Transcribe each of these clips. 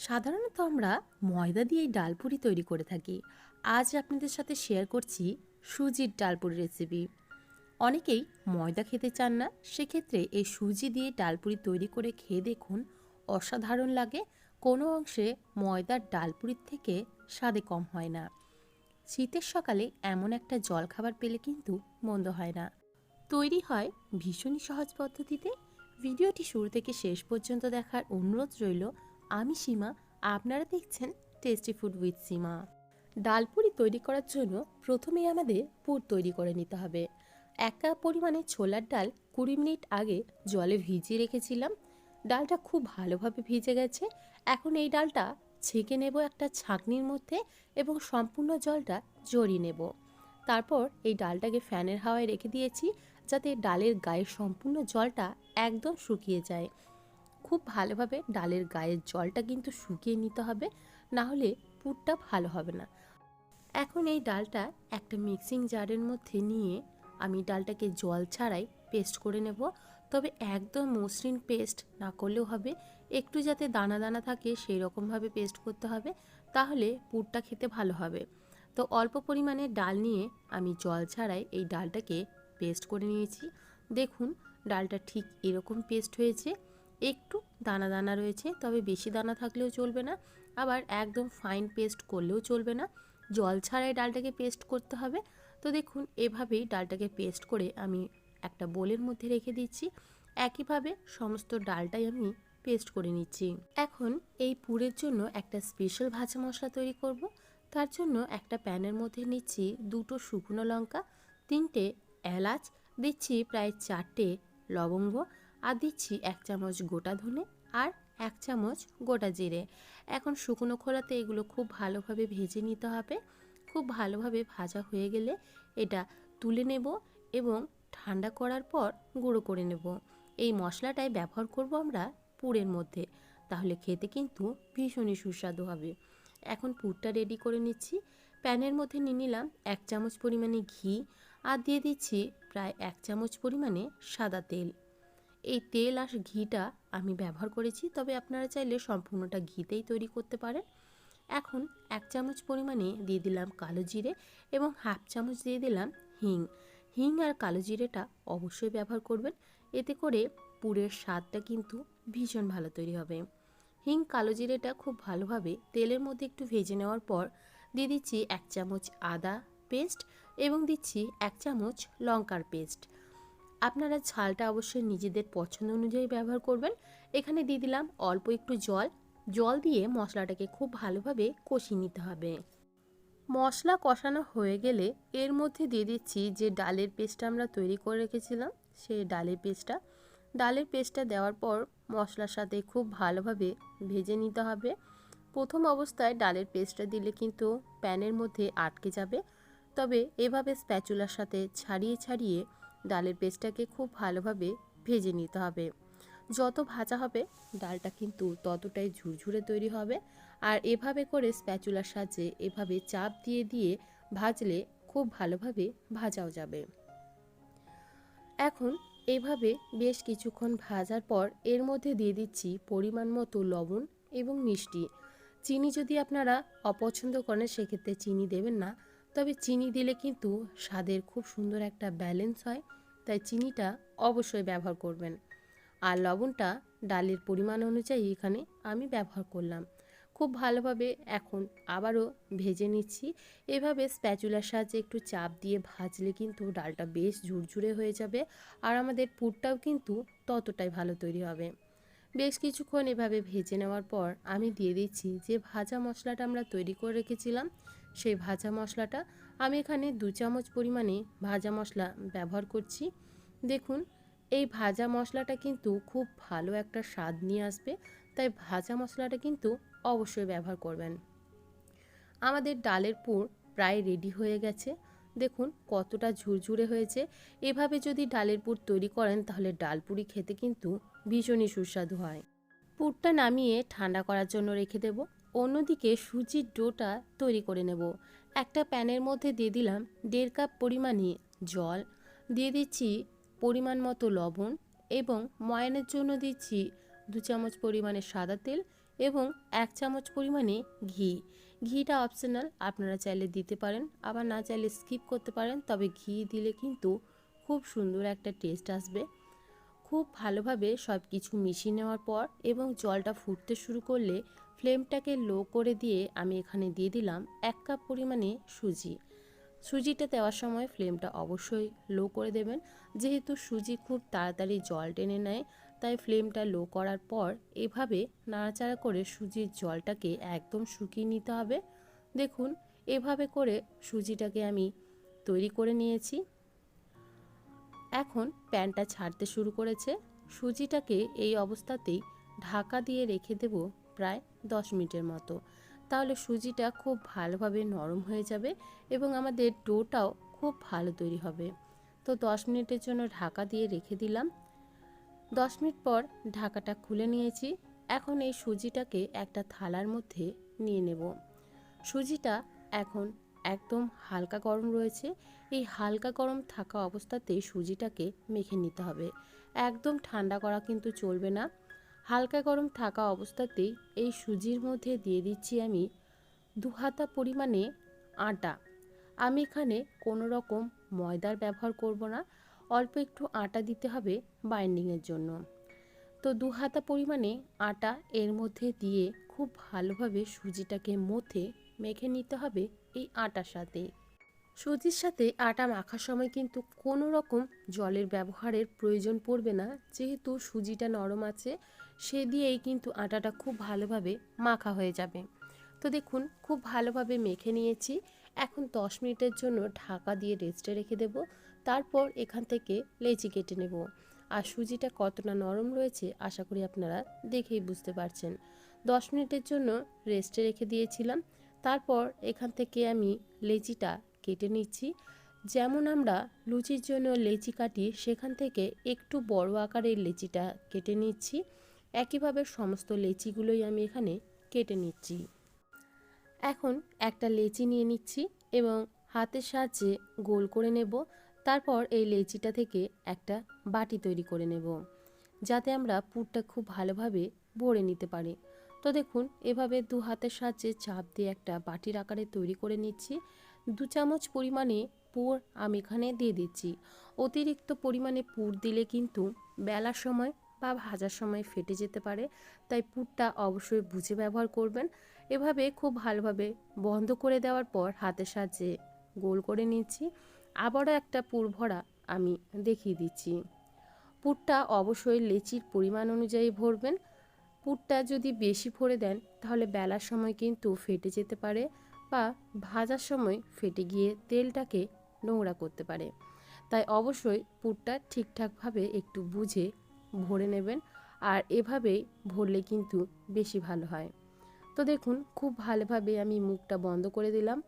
সাধারণত আমরা ময়দা দিয়েই ডালপুরি তৈরি করে থাকি। আজ আপনাদের সাথে শেয়ার করছি সুজির ডালপুরি রেসিপি। অনেকেই ময়দা খেতে চান না, সেক্ষেত্রে এই সুজি দিয়ে ডালপুরি তৈরি করে খেয়ে দেখুন, অসাধারণ লাগে। কোনো অংশে ময়দার ডালপুরির থেকে স্বাদে কম হয় না। শীতের সকালে এমন একটা জলখাবার পেলে কিন্তু মন্দ হয় না। তৈরি হয় ভীষণই সহজ পদ্ধতিতে। ভিডিওটি শুরু থেকে শেষ পর্যন্ত দেখার অনুরোধ রইল। আমি সীমা, আপনারা দেখছেন টেস্টি ফুড উইথ সীমা। ডালপুরি তৈরি করার জন্য প্রথমেই আমাদের পুর তৈরি করে নিতে হবে। 1 কাপ পরিমাণে ছোলার ডাল 20 মিনিট আগে জলে ভিজিয়ে রেখেছিলাম। ডালটা খুব ভালোভাবে ভিজে গেছে। এখন এই ডালটা ছেঁকে নেব একটা ছাঁকনির মধ্যে এবং সম্পূর্ণ জলটা ঝরিয়ে নেব। তারপর এই ডালটাকে ফ্যানের হাওয়ায় রেখে দিয়েছি, যাতে ডালের গায়ের সম্পূর্ণ জলটা একদম শুকিয়ে যায়। খুব ভালোভাবে ডালের গায়ের জলটা কিন্তু শুকিয়ে নিতে হবে, না হলে পুরটা ভালো হবে না। এখন এই ডালটা একটা মিক্সিং জারের মধ্যে নিয়ে আমি ডালটাকে জল ছাড়াই পেস্ট করে নেব। তবে একদম মসৃণ পেস্ট না করলেও হবে, একটু যাতে দানা দানা থাকে সেই রকমভাবে পেস্ট করতে হবে, তাহলে পুরটা খেতে ভালো হবে। তো অল্প পরিমাণে ডাল নিয়ে আমি জল ছাড়াই এই ডালটাকে পেস্ট করে নিয়েছি। দেখুন, ডালটা ঠিক এরকম পেস্ট হয়েছে। একটু দানা দানা রয়েছে, তবে বেশি দানা থাকলেও চলবে না, আবার একদম ফাইন পেস্ট করলেও চলবে না। জল ছাড়াই ডালটাকে পেস্ট করতে হবে। তো দেখুন, এভাবেই ডালটাকে পেস্ট করে আমি একটা বোলের মধ্যে রেখে দিচ্ছি। একইভাবে সমস্ত ডালটাই আমি পেস্ট করে নিচ্ছি। এখন এই পুরের জন্য একটা স্পেশাল ভাজা মশলা তৈরি করব। তার জন্য একটা প্যানের মধ্যে নিচ্ছি 2টো শুকনো লঙ্কা, 3টে এলাচ, দিচ্ছি প্রায় 4টে লবঙ্গ, আর দিচ্ছি 1 চামচ গোটা ধনে আর 1 চামচ গোটা জিরে। এখন শুকনো খোলাতে এগুলো খুব ভালোভাবে ভেজে নিতে হবে। খুব ভালোভাবে ভাজা হয়ে গেলে এটা তুলে নেব এবং ঠান্ডা করার পর গুঁড়ো করে নেব। এই মশলাটাই ব্যবহার করব আমরা পুরের মধ্যে, তাহলে খেতে কিন্তু ভীষণই সুস্বাদু হবে। এখন পুরটা রেডি করে নিচ্ছি। প্যানের মধ্যে নিয়ে নিলাম 1 চামচ পরিমাণে ঘি, আর দিয়ে দিচ্ছি প্রায় 1 চামচ পরিমাণে সাদা তেল। এই তেল আর ঘিটা আমি ব্যবহার করেছি, তবে আপনারা চাইলে সম্পূর্ণটা ঘিতেই তৈরি করতে পারেন। এখন 1 চামচ পরিমাণে দিয়ে দিলাম কালো জিরে এবং 1/2 চামচ দিয়ে দিলাম হিং। হিং আর কালো জিরেটা অবশ্যই ব্যবহার করবেন, এতে করে পুরের স্বাদটা কিন্তু ভীষণ ভালো তৈরি হবে। হিং কালো জিরেটা খুব ভালোভাবে তেলের মধ্যে একটু ভেজে নেওয়ার পর দিয়ে দিচ্ছি 1 চামচ আদা পেস্ট এবং দিচ্ছি 1 চামচ লঙ্কার পেস্ট। আপনারা ঝালটা অবশ্যই নিজেদের পছন্দ অনুযায়ী ব্যবহার করবেন। এখানে দিয়ে দিলাম অল্প একটু জল। জল দিয়ে মশলাটাকে খুব ভালোভাবে কষিয়ে নিতে হবে। মশলা কষানো হয়ে গেলে এর মধ্যে দিয়ে দিচ্ছি যে ডালের পেস্টটা আমরা তৈরি করে রেখেছিলাম, সেই ডালের পেস্টটা দেওয়ার পর মশলার সাথে খুব ভালোভাবে ভেজে নিতে হবে। প্রথম অবস্থায় ডালের পেস্টটা দিলে কিন্তু প্যানের মধ্যে আটকে যাবে, তবে এভাবে স্প্যাচুলার সাথে ছাড়িয়ে ছাড়িয়ে ডালের পেস্টটাকে খুব ভালোভাবে ভেজে নিতে হবে। যত ভাজা হবে ডালটা কিন্তু ততটাই ঝুরঝুরে তৈরি হবে। আর এভাবে করে স্প্যাচুলার সাহায্যে এভাবে চাপ দিয়ে দিয়ে ভাজলে খুব ভালোভাবে ভাজাও যাবে। এখন এভাবে বেশ কিছুক্ষণ ভাজার পর এর মধ্যে দিয়ে দিচ্ছি পরিমাণ মতো লবণ এবং মিষ্টি। চিনি যদি আপনারা অপছন্দ করেন সেক্ষেত্রে চিনি দেবেন না, তবে চিনি দিলে কিন্তু স্বাদের খুব সুন্দর একটা ব্যালেন্স হয়, তাই চিনিটা অবশ্যই ব্যবহার করবেন। আর লবণটা ডালের পরিমাণ অনুযায়ী এখানে আমি ব্যবহার করলাম। খুব ভালোভাবে এখন আবারও ভেজে নিচ্ছি। এভাবে স্প্যাচুলার সাহায্যে একটু চাপ দিয়ে ভাজলে কিন্তু ডালটা বেশ ঝুরঝুরে হয়ে যাবে, আর আমাদের পুরটাও কিন্তু ততটাই ভালো তৈরি হবে। বেশ কিছুক্ষণ এভাবে ভেজে নেওয়ার পর আমি দিয়ে দিচ্ছি যে ভাজা মশলাটা আমরা তৈরি করে রেখেছিলাম, সেই ভাজা মশলাটা আমি এখানে 2 চামচ পরিমাণে ভাজা মশলা ব্যবহার করছি। দেখুন, এই ভাজা মশলাটা কিন্তু খুব ভালো একটা স্বাদ নিয়ে আসবে, তাই ভাজা মশলাটা কিন্তু অবশ্যই ব্যবহার করবেন। আমাদের ডালের পুর প্রায় রেডি হয়ে গেছে। দেখুন কতটা ঝুরঝুরে হয়েছে। এভাবে যদি ডালের পুর তৈরি করেন তাহলে ডালপুরি খেতে কিন্তু ভীষণই সুস্বাদু হয়। পুরটা নামিয়ে ঠান্ডা করার জন্য রেখে দেব। অন্যদিকে সুজির ডোটা তৈরি করে নেব। একটা প্যানের মধ্যে দিয়ে দিলাম 1.5 কাপ পরিমাণে জল, দিয়ে দিচ্ছি পরিমাণ মতো লবণ এবং ময়ানের জন্য দিচ্ছি 2 চামচ পরিমাণে সাদা তেল এবং 1 চামচ পরিমাণে ঘি। ঘিটা অপশনাল, আপনারা চাইলে দিতে পারেন, আবার না চাইলে স্কিপ করতে পারেন। তবে ঘি দিলে কিন্তু খুব সুন্দর একটা টেস্ট আসবে। খুব ভালোভাবে সব কিছু মিশিয়ে নেওয়ার পর এবং জলটা ফুটতে শুরু করলে ফ্লেমটাকে লো করে দিয়ে আমি এখানে দিয়ে দিলাম 1 কাপ পরিমাণে সুজি। সুজিটা দেওয়ার সময় ফ্লেমটা অবশ্যই লো করে দেবেন, যেহেতু সুজি খুব তাড়াতাড়ি জল টেনে নেয়। তাই ফ্লেমটা লো করার পর এভাবে নাড়াচাড়া করে সুজির জলটাকে একদম শুকিয়ে নিতে হবে। দেখুন, এভাবে করে সুজিটাকে আমি তৈরি করে নিয়েছি। এখন প্যানটা ছাড়তে শুরু করেছে। সুজিটাকে এই অবস্থাতেই ঢাকা দিয়ে রেখে দেব প্রায় 10 মিনিটের মতো। তাহলে সুজিটা খুব ভালোভাবে নরম হয়ে যাবে এবং আমাদের ডোটাও খুব ভালো তৈরি হবে। তো 10 মিনিটের জন্য ঢাকা দিয়ে রেখে দিলাম। 10 মিনিট পর ঢাকাটা খুলে নিয়েছি। এখন এই সুজিটাকে একটা থালার মধ্যে নিয়ে নেব। সুজিটা এখন একদম হালকা গরম রয়েছে। এই হালকা গরম থাকা অবস্থাতেই সুজিটাকে মেখে নিতে হবে, একদম ঠান্ডা করা কিন্তু চলবে না। হালকা গরম থাকা অবস্থাতেই এই সুজির মধ্যে দিয়ে দিচ্ছি আমি 2 হাতা পরিমাণে আটা। আমি এখানে কোনো রকম ময়দার ব্যবহার করব না, অল্প একটু আটা দিতে হবে বাইন্ডিংয়ের জন্য। তো 2 হাতা পরিমাণে আটা এর মধ্যে দিয়ে খুব ভালোভাবে সুজিটাকে মথে মেখে নিতে হবে এই আটার সাথে। সুজির সাথে আটা মাখার সময় কিন্তু কোনো রকম জলের ব্যবহারের প্রয়োজন পড়বে না, যেহেতু সুজিটা নরম আছে সে দিয়েই কিন্তু আটাটা খুব ভালোভাবে মাখা হয়ে যাবে। তো দেখুন, খুব ভালোভাবে মেখে নিয়েছি। এখন 10 মিনিটের জন্য ঢাকা দিয়ে রেস্টে রেখে দেব। তারপর এখান থেকে লেচি কেটে নেব। আর সুজিটা কতটা নরম রয়েছে আশা করি আপনারা দেখেই বুঝতে পারছেন। 10 মিনিটের জন্য রেস্টে রেখে দিয়েছিলাম। তারপর এখান থেকে আমি লেচিটা কেটে নিচ্ছি। যেমন আমরা লুচির জন্য লেচি কাটি, সেখান থেকে একটু বড় আকারের লেচিটা কেটে নিচ্ছি। একইভাবে সমস্ত লেচিগুলোই আমি এখানে কেটে নিচ্ছি। এখন একটা লেচি নিয়ে নিচ্ছি এবং হাতের সাহায্যে গোল করে নেব। তারপর এই লেচিটা থেকে একটা বাটি তৈরি করে নেব, যাতে আমরা পুরটা খুব ভালোভাবে ভরে নিতে পারি। তো দেখুন, এভাবে 2 হাতের সাহায্যে চাপ দিয়ে একটা বাটির আকারে তৈরি করে নিচ্ছি। 2 চামচ পরিমাণে পুর আমি এখানে দিয়ে দিচ্ছি। অতিরিক্ত পরিমাণে পুর দিলে কিন্তু বেলার সময় বা ভাজার সময় ফেটে যেতে পারে, তাই পুরটা অবশ্যই বুঝে ব্যবহার করবেন। এভাবে খুব ভালোভাবে বন্ধ করে দেওয়ার পর হাতের সাহায্যে গোল করে নিচ্ছি। আবারও একটা পুর ভরা আমি দেখিয়ে দিচ্ছি। পুরটা অবশ্যই লেচির পরিমাণ অনুযায়ী ভরবেন। পুরটা যদি বেশি ভরে দেন তাহলে বেলার সময় কিন্তু ফেটে যেতে পারে বা ভাজার সময় ফেটে গিয়ে তেলটাকে নোংরা করতে পারে। তাই অবশ্যই পুরটা ঠিকঠাকভাবে একটু বুঝে ভরে নেবেন, আর এভাবেই ভরলে কিন্তু বেশি ভালো হয়। তো দেখুন, খুব ভালোভাবে আমি মুখটা বন্ধ করে দিলাম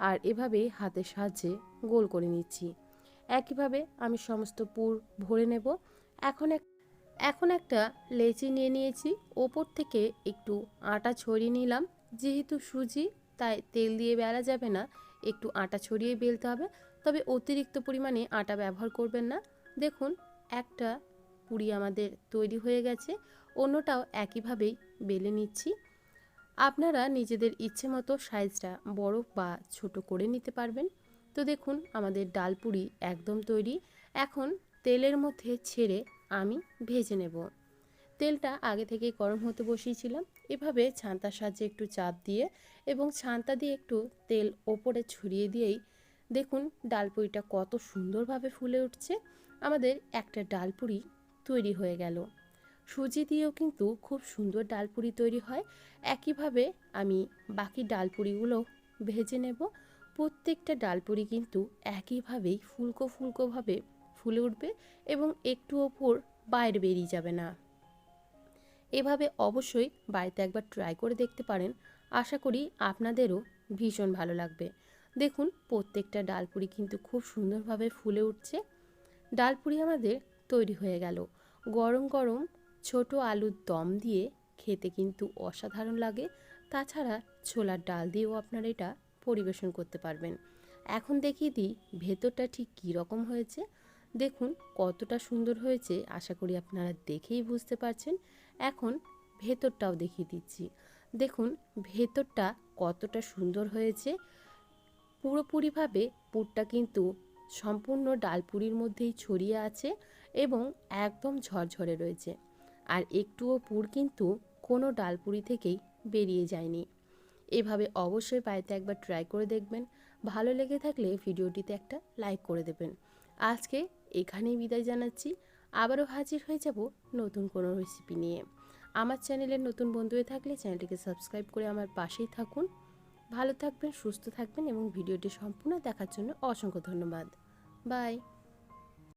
আর এভাবে হাতের সাহায্যে গোল করে নিচ্ছি। একইভাবে আমি সমস্ত পুর ভরে নেব। এখন একটা লেচি নিয়ে নিয়েছি, ওপর থেকে একটু আটা ছড়িয়ে নিলাম। যেহেতু সুজি, তাই তেল দিয়ে বেলা যাবে না, একটু আটা ছড়িয়ে বেলতে হবে। তবে অতিরিক্ত পরিমাণে আটা ব্যবহার করবেন না। দেখুন, একটা পুরি আমাদের তৈরি হয়ে গেছে, অন্যটাও একইভাবেই বেলে নিচ্ছি। আপনারা নিজেদের ইচ্ছে মতো সাইজটা বড় বা ছোট করে নিতে পারবেন। তো দেখুন, আমাদের ডাল পুরি একদম তৈরি। এখন তেলের মধ্যে ছেড়ে আমি ভেজে নেব। তেলটা আগে থেকেই গরম হতে বসিয়েছিলাম। এভাবে ছান্তার সাহায্যে একটু চাপ দিয়ে এবং ছান্তা দিয়ে একটু তেল ওপরে ছড়িয়ে দিয়েই দেখুন ডালপুরিটা কত সুন্দরভাবে ফুলে উঠছে। আমাদের একটা ডালপুরি তৈরি হয়ে গেল। সুজি দিয়েও কিন্তু খুব সুন্দর ডালপুরি তৈরি হয়। একইভাবে আমি বাকি ডালপুরিগুলো ভেজে নেব। প্রত্যেকটা ডালপুরি কিন্তু একইভাবেই ফুলকো ফুলকোভাবে ফুলে উঠবে এবং একটু ওপর বাইরে বেরিয়ে যাবে না। এভাবে অবশ্যই বাড়িতে একবার ট্রাই করে দেখতে পারেন। আশা করি আপনাদেরও ভীষণ ভালো লাগবে। দেখুন, প্রত্যেকটা ডালপুরি কিন্তু খুব সুন্দরভাবে ফুলে উঠছে। ডালপুরি আমাদের তৈরি হয়ে গেল। গরম গরম ছোট আলুর দম দিয়ে খেতে কিন্তু অসাধারণ লাগে। তাছাড়া ছোলার ডাল দিয়েও আপনারা এটা পরিবেশন করতে পারবেন। এখন দেখিয়ে দিই ভেতরটা ঠিক কী রকম হয়েছে। দেখুন কতটা সুন্দর হয়েছে, আশা করি আপনারা দেখেই বুঝতে পারছেন। এখন ভেতরটাও দেখিয়ে দিচ্ছি। দেখুন ভেতরটা কতটা সুন্দর হয়েছে। পুরোপুরিভাবে পুরটা কিন্তু সম্পূর্ণ ডালপুরির মধ্যেই ছড়িয়ে আছে এবং একদম ঝরঝরে রয়েছে। আর একটুও পুর কিন্তু কোনো ডালপুরি থেকেই বেরিয়ে যায়নি। এভাবে অবশ্যই বাড়িতে একবার ট্রাই করে দেখবেন। ভালো লেগে থাকলে ভিডিওটিতে একটা লাইক করে দেবেন। আজকে এখানেই বিদায় জানাচ্ছি। আবারও হাজির হয়ে যাব নতুন কোনো রেসিপি নিয়ে। আমার চ্যানেলের নতুন বন্ধু হয়ে থাকলে চ্যানেলটিকে সাবস্ক্রাইব করে আমার পাশেই থাকুন। ভালো থাকবেন, সুস্থ থাকবেন এবং ভিডিওটি সম্পূর্ণ দেখার জন্য অসংখ্য ধন্যবাদ। বাই।